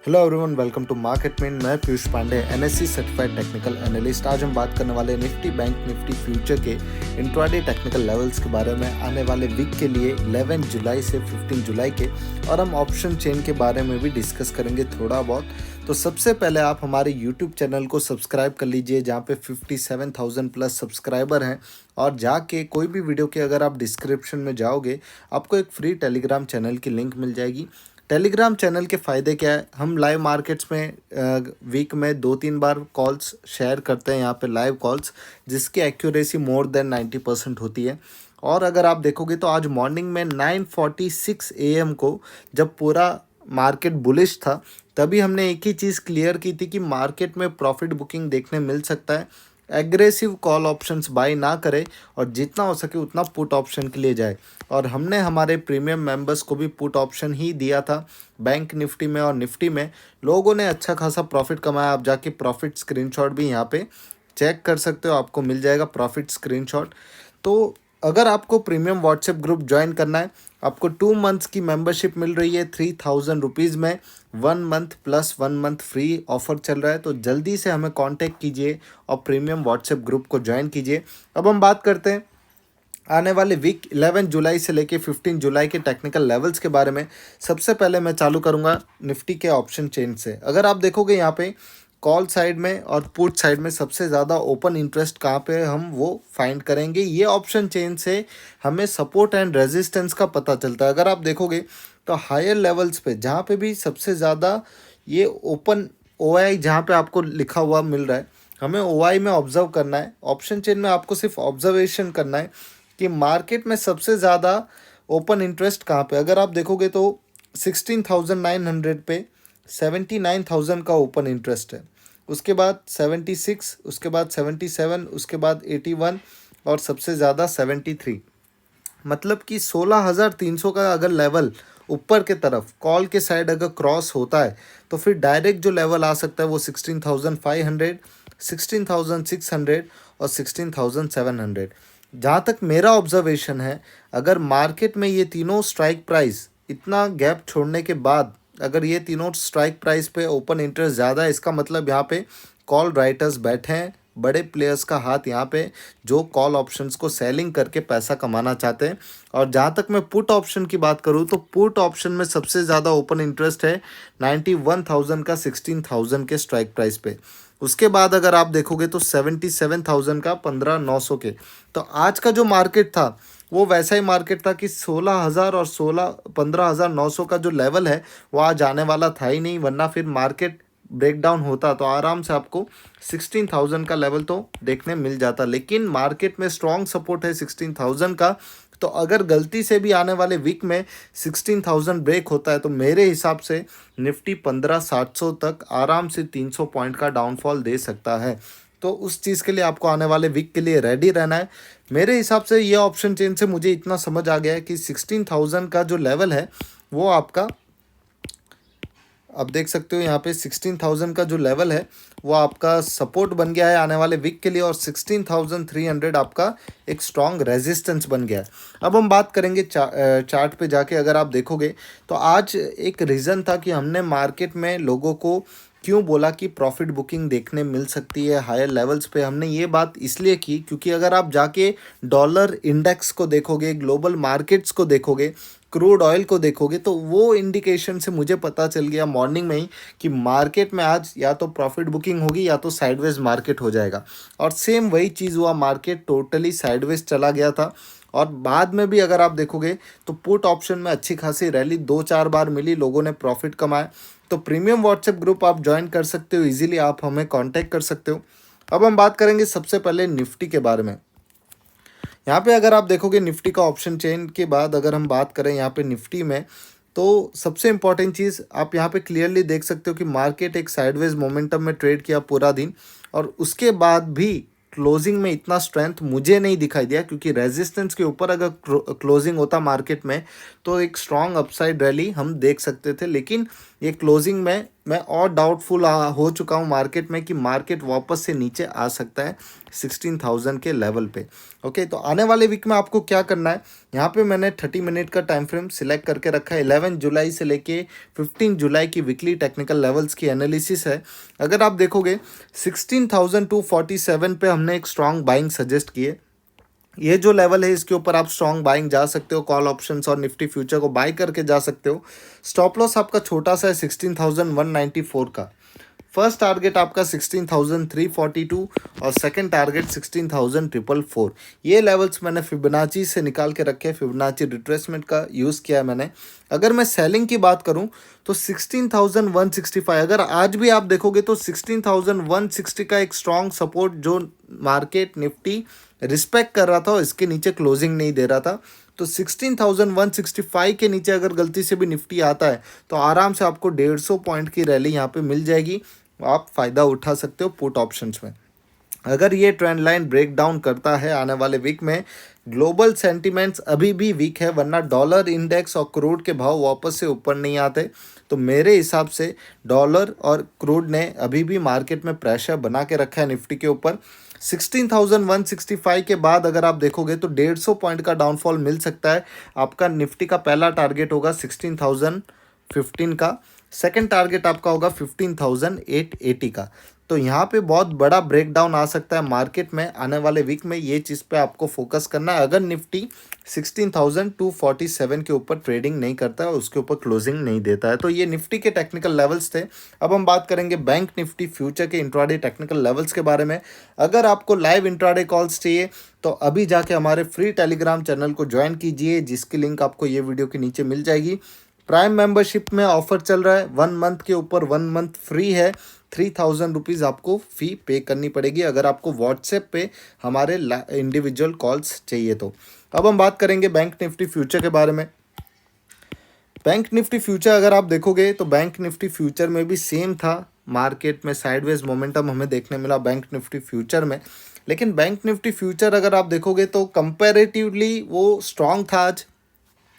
Hello everyone, welcome to market में। मैं Piyush Pandey, NSC certified technical analyst. आज हम बात करने वाले निफ्टी बैंक निफ्टी फ्यूचर के इंट्राडे टेक्निकल लेवल्स के बारे में आने वाले वीक के लिए 11 जुलाई से 15 जुलाई के, और हम ऑप्शन चेन के बारे में भी डिस्कस करेंगे थोड़ा बहुत। तो सबसे पहले आप हमारे यूट्यूब चैनल को सब्सक्राइब कर लीजिए, जहाँ पे 57,000 प्लस सब्सक्राइबर हैं, और जाके कोई भी वीडियो के अगर आप डिस्क्रिप्शन में जाओगे आपको एक फ्री टेलीग्राम चैनल की लिंक मिल जाएगी। टेलीग्राम चैनल के फ़ायदे क्या है, हम लाइव मार्केट्स में वीक में 2-3 बार कॉल्स शेयर करते हैं यहाँ पे, लाइव कॉल्स जिसकी एक्यूरेसी मोर देन 90% होती है। और अगर आप देखोगे तो आज मॉर्निंग में 9:46 AM को जब पूरा मार्केट बुलिश था, तभी हमने एक ही चीज़ क्लियर की थी कि मार्केट में प्रॉफिट बुकिंग देखने मिल सकता है। एग्रेसिव कॉल ऑप्शंस बाय ना करें और जितना हो सके उतना पुट ऑप्शन के लिए जाए। और हमने हमारे प्रीमियम मेंबर्स को भी पुट ऑप्शन ही दिया था। बैंक निफ्टी में और निफ्टी में लोगों ने अच्छा खासा प्रॉफिट कमाया। आप जाके प्रॉफिट स्क्रीनशॉट भी यहाँ पे चेक कर सकते हो, आपको मिल जाएगा प्रॉफिट स्क्रीनशॉट। तो अगर आपको प्रीमियम व्हाट्सएप ग्रुप ज्वाइन करना है, आपको 2 मंथ्स की मेंबरशिप मिल रही है 3000 रुपीज़ में। 1 month plus 1 month free offer चल रहा है, तो जल्दी से हमें कांटेक्ट कीजिए और प्रीमियम व्हाट्सएप ग्रुप को ज्वाइन कीजिए। अब हम बात करते हैं आने वाले वीक 11 जुलाई से लेके 15 जुलाई के टेक्निकल लेवल्स के बारे में। सबसे पहले मैं चालू करूंगा निफ्टी के ऑप्शन चेन से। अगर आप देखोगे यहाँ पे कॉल साइड में और पुट साइड में सबसे ज़्यादा ओपन इंटरेस्ट कहाँ पे हम वो फाइंड करेंगे। ये ऑप्शन चेन से हमें सपोर्ट एंड रेजिस्टेंस का पता चलता है। अगर आप देखोगे तो हायर लेवल्स पे जहाँ पे भी सबसे ज़्यादा ये ओपन OI जहाँ पे आपको लिखा हुआ मिल रहा है, हमें OI में ऑब्जर्व करना है। ऑप्शन चेन में आपको सिर्फ ऑब्जर्वेशन करना है कि मार्केट में सबसे ज़्यादा ओपन इंटरेस्ट कहाँ पे। अगर आप देखोगे तो 16,900 पे 79,000 का ओपन इंटरेस्ट है, उसके बाद 76, उसके बाद 77, उसके बाद 81 और सबसे ज़्यादा 73। मतलब कि 16,300 का अगर लेवल ऊपर के तरफ कॉल के साइड अगर क्रॉस होता है तो फिर डायरेक्ट जो लेवल आ सकता है वो 16,500, 16,600 और 16,700। जहाँ तक मेरा ऑब्जर्वेशन है, अगर मार्केट में ये तीनों स्ट्राइक प्राइस इतना गैप छोड़ने के बाद अगर ये तीनों स्ट्राइक प्राइस पे ओपन इंटरेस्ट ज़्यादा है, इसका मतलब यहाँ पे कॉल राइटर्स बैठे हैं, बड़े प्लेयर्स का हाथ यहाँ पे, जो कॉल ऑप्शंस को सेलिंग करके पैसा कमाना चाहते हैं। और जहाँ तक मैं पुट ऑप्शन की बात करूँ तो पुट ऑप्शन में सबसे ज़्यादा ओपन इंटरेस्ट है 91,000 का 16,000 के स्ट्राइक प्राइस पे। उसके बाद अगर आप देखोगे तो 77,000 का 15,900 के। तो आज का जो मार्केट था वो वैसा ही मार्केट था कि 16,000 और 15,900 का जो लेवल है वो आज आने वाला था ही नहीं, वरना फिर मार्केट ब्रेकडाउन होता तो आराम से आपको 16,000 का लेवल तो देखने मिल जाता। लेकिन मार्केट में स्ट्रॉन्ग सपोर्ट है 16,000 का। तो अगर गलती से भी आने वाले वीक में 16,000 ब्रेक होता है तो मेरे हिसाब से निफ्टी 15,700 तक आराम से 300 पॉइंट का डाउनफॉल दे सकता है। तो उस चीज़ के लिए आपको आने वाले वीक के लिए रेडी रहना है। मेरे हिसाब से ये ऑप्शन चेन से मुझे इतना समझ आ गया है कि 16,000 का जो लेवल है वो आपका, आप देख सकते हो यहाँ पे 16,000 का जो लेवल है वो आपका सपोर्ट बन गया है आने वाले वीक के लिए, और 16,300 आपका एक स्ट्रॉन्ग रेजिस्टेंस बन गया है। अब हम बात करेंगे चार्ट पे जाके। अगर आप देखोगे तो आज एक रीज़न था कि हमने मार्केट में लोगों को क्यों बोला कि प्रॉफिट बुकिंग देखने मिल सकती है हायर लेवल्स पे। हमने ये बात इसलिए की क्योंकि अगर आप जाके डॉलर इंडेक्स को देखोगे, ग्लोबल मार्केट्स को देखोगे, क्रूड ऑयल को देखोगे, तो वो इंडिकेशन से मुझे पता चल गया मॉर्निंग में ही कि मार्केट में आज या तो प्रॉफिट बुकिंग होगी या तो साइडवेज मार्केट हो जाएगा। और सेम वही चीज़ हुआ, मार्केट टोटली साइडवेज चला गया था। और बाद में भी अगर आप देखोगे तो पुट ऑप्शन में अच्छी खासी रैली 2-4 बार मिली, लोगों ने प्रॉफिट कमाया। तो प्रीमियम व्हाट्सएप ग्रुप आप ज्वाइन कर सकते हो इजीली, आप हमें कांटेक्ट कर सकते हो। अब हम बात करेंगे सबसे पहले निफ्टी के बारे में। यहाँ पे अगर आप देखोगे निफ्टी का ऑप्शन चेन के बाद अगर हम बात करें यहाँ पे निफ्टी में, तो सबसे इंपॉर्टेंट चीज़ आप यहाँ पे क्लियरली देख सकते हो कि मार्केट एक साइडवेज मोमेंटम में ट्रेड किया पूरा दिन, और उसके बाद भी क्लोजिंग में इतना स्ट्रेंथ मुझे नहीं दिखाई दिया, क्योंकि रेजिस्टेंस के ऊपर अगर क्लोजिंग होता मार्केट में तो एक स्ट्रॉन्ग अपसाइड रैली हम देख सकते थे। लेकिन ये क्लोजिंग में मैं और डाउटफुल हो चुका हूँ मार्केट में कि मार्केट वापस से नीचे आ सकता है 16,000 के लेवल पे। ओके, तो आने वाले वीक में आपको क्या करना है, यहाँ पे मैंने 30 मिनट का टाइम फ्रेम सिलेक्ट करके रखा है। 11 जुलाई से लेके 15 जुलाई की वीकली टेक्निकल लेवल्स की एनालिसिस है। अगर आप देखोगे 16,247 पे हमने एक स्ट्रॉन्ग बाइंग सजेस्ट किए। ये जो लेवल है इसके ऊपर आप स्ट्रॉन्ग बाइंग जा सकते हो, कॉल ऑप्शंस और निफ्टी फ्यूचर को बाय करके जा सकते हो। स्टॉप लॉस आपका छोटा सा है 16,194 का। फर्स्ट टारगेट आपका 16,342 और सेकंड टारगेट 16,444। ये लेवल्स मैंने फिबोनाची से निकाल के रखे हैं, फिबोनाची रिट्रेसमेंट का यूज़ किया है मैंने। अगर मैं सेलिंग की बात करूं तो 16,165, अगर आज भी आप देखोगे तो 16,160 का एक स्ट्रॉन्ग सपोर्ट जो मार्केट निफ्टी रिस्पेक्ट कर रहा था और इसके नीचे क्लोजिंग नहीं दे रहा था। तो 16,165 के नीचे अगर गलती से भी निफ्टी आता है तो आराम से आपको 150 पॉइंट की रैली यहाँ पे मिल जाएगी, आप फ़ायदा उठा सकते हो पुट ऑप्शंस में। अगर ये ट्रेंड लाइन ब्रेक डाउन करता है आने वाले वीक में, ग्लोबल सेंटिमेंट्स अभी भी वीक है, वरना डॉलर इंडेक्स और क्रूड के भाव वापस से ऊपर नहीं आते, तो मेरे हिसाब से डॉलर और क्रूड ने अभी भी मार्केट में प्रेशर बना के रखा है निफ्टी के ऊपर। 16,165 के बाद अगर आप देखोगे तो 150 पॉइंट का डाउनफॉल मिल सकता है। आपका निफ्टी का पहला टारगेट होगा 16,015 का, सेकंड टारगेट आपका होगा 15,880 का। तो यहाँ पे बहुत बड़ा ब्रेकडाउन आ सकता है मार्केट में आने वाले वीक में, ये चीज़ पे आपको फोकस करना है। अगर निफ्टी 16,247 के ऊपर ट्रेडिंग नहीं करता है और उसके ऊपर क्लोजिंग नहीं देता है। तो ये निफ्टी के टेक्निकल लेवल्स थे। अब हम बात करेंगे बैंक निफ्टी फ्यूचर के इंट्राडे टेक्निकल लेवल्स के बारे में। अगर आपको लाइव इंट्राडे कॉल्स चाहिए तो अभी जाके हमारे फ्री टेलीग्राम चैनल को ज्वाइन कीजिए, जिसकी लिंक आपको ये वीडियो के नीचे मिल जाएगी। प्राइम मेंबरशिप में ऑफर चल रहा है, 1 मंथ के ऊपर 1 मंथ फ्री है। 3,000 रुपीज़ आपको फ़ी पे करनी पड़ेगी अगर आपको व्हाट्सएप पे हमारे इंडिविजुअल कॉल्स चाहिए तो। अब हम बात करेंगे बैंक निफ्टी फ्यूचर के बारे में। बैंक निफ्टी फ्यूचर अगर आप देखोगे तो बैंक निफ्टी फ्यूचर में भी सेम था, मार्केट में साइडवेज मोमेंटम हमें देखने मिला बैंक निफ्टी फ्यूचर में। लेकिन बैंक निफ्टी फ्यूचर अगर आप देखोगे तो कंपैरेटिवली वो स्ट्रॉन्ग था आज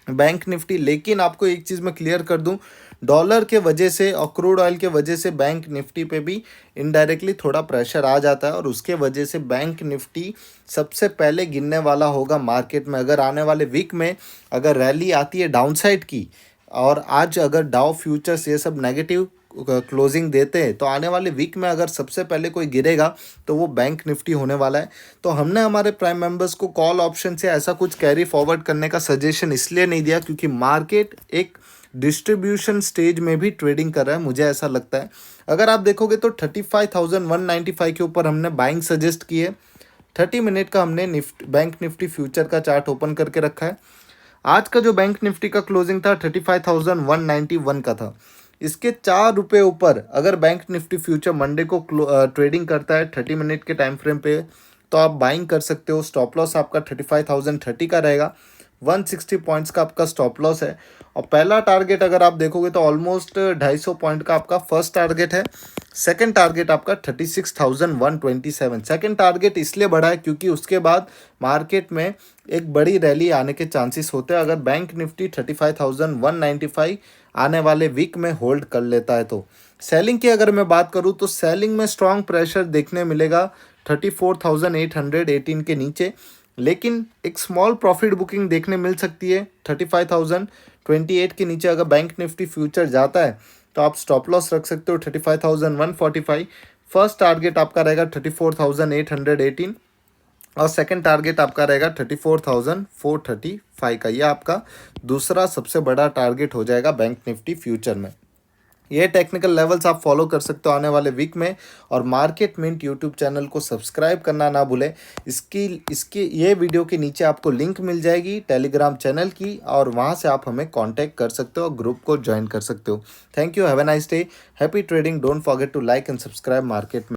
बैंक निफ्टी। लेकिन आपको एक चीज़ मैं क्लियर कर दूं, डॉलर के वजह से और क्रूड ऑयल के वजह से बैंक निफ्टी पे भी इनडायरेक्टली थोड़ा प्रेशर आ जाता है और उसके वजह से बैंक निफ्टी सबसे पहले गिरने वाला होगा मार्केट में। अगर आने वाले वीक में अगर रैली आती है डाउनसाइड की और आज अगर डाउ फ्यूचर्स ये सब नेगेटिव क्लोजिंग देते हैं तो आने वाले वीक में अगर सबसे पहले कोई गिरेगा तो वो बैंक निफ्टी होने वाला है। तो हमने हमारे प्राइम मेंबर्स को कॉल ऑप्शन से ऐसा कुछ कैरी फॉरवर्ड करने का सजेशन इसलिए नहीं दिया क्योंकि मार्केट एक डिस्ट्रीब्यूशन स्टेज में भी ट्रेडिंग कर रहा है, मुझे ऐसा लगता है। अगर आप देखोगे तो 35,195 के ऊपर हमने बाइंग सजेस्ट की है। 30 मिनट का हमने बैंक निफ्टी फ्यूचर का चार्ट ओपन करके रखा है। आज का जो बैंक निफ्टी का क्लोजिंग था 35,191 का था। इसके 4 रुपये ऊपर अगर बैंक निफ्टी फ्यूचर मंडे को ट्रेडिंग करता है 30 मिनट के टाइम फ्रेम पे, तो आप बाइंग कर सकते हो। स्टॉप लॉस आपका 35,030 का रहेगा, 160 पॉइंट्स का आपका स्टॉप लॉस है। और पहला टारगेट अगर आप देखोगे तो ऑलमोस्ट 250 पॉइंट का आपका फर्स्ट टारगेट है। सेकंड टारगेट आपका 36,127। सेकंड टारगेट इसलिए बढ़ा है क्योंकि उसके बाद मार्केट में एक बड़ी रैली आने के चांसेस होते हैं अगर बैंक निफ्टी 35,195 आने वाले वीक में होल्ड कर लेता है तो। सेलिंग की अगर मैं बात करूं तो सेलिंग में स्ट्रॉन्ग प्रेशर देखने मिलेगा 34,818 के नीचे, लेकिन एक स्मॉल प्रॉफिट बुकिंग देखने मिल सकती है 35,028 के नीचे। अगर बैंक निफ्टी फ्यूचर जाता है तो आप स्टॉप लॉस रख सकते हो 35,145। फर्स्ट टारगेट आपका रहेगा 34,818 और सेकंड टारगेट आपका रहेगा 34,435 का। ये आपका दूसरा सबसे बड़ा टारगेट हो जाएगा बैंक निफ्टी फ्यूचर में। ये टेक्निकल लेवल्स आप फॉलो कर सकते हो आने वाले वीक में। और मार्केट मिंट यूट्यूब चैनल को सब्सक्राइब करना ना भूलें। इसकी ये वीडियो के नीचे आपको लिंक मिल जाएगी टेलीग्राम चैनल की और वहाँ से आप हमें कांटेक्ट कर सकते हो और ग्रुप को ज्वाइन कर सकते हो। Thank you, have a nice day, happy trading, don't forget to like and subscribe market में।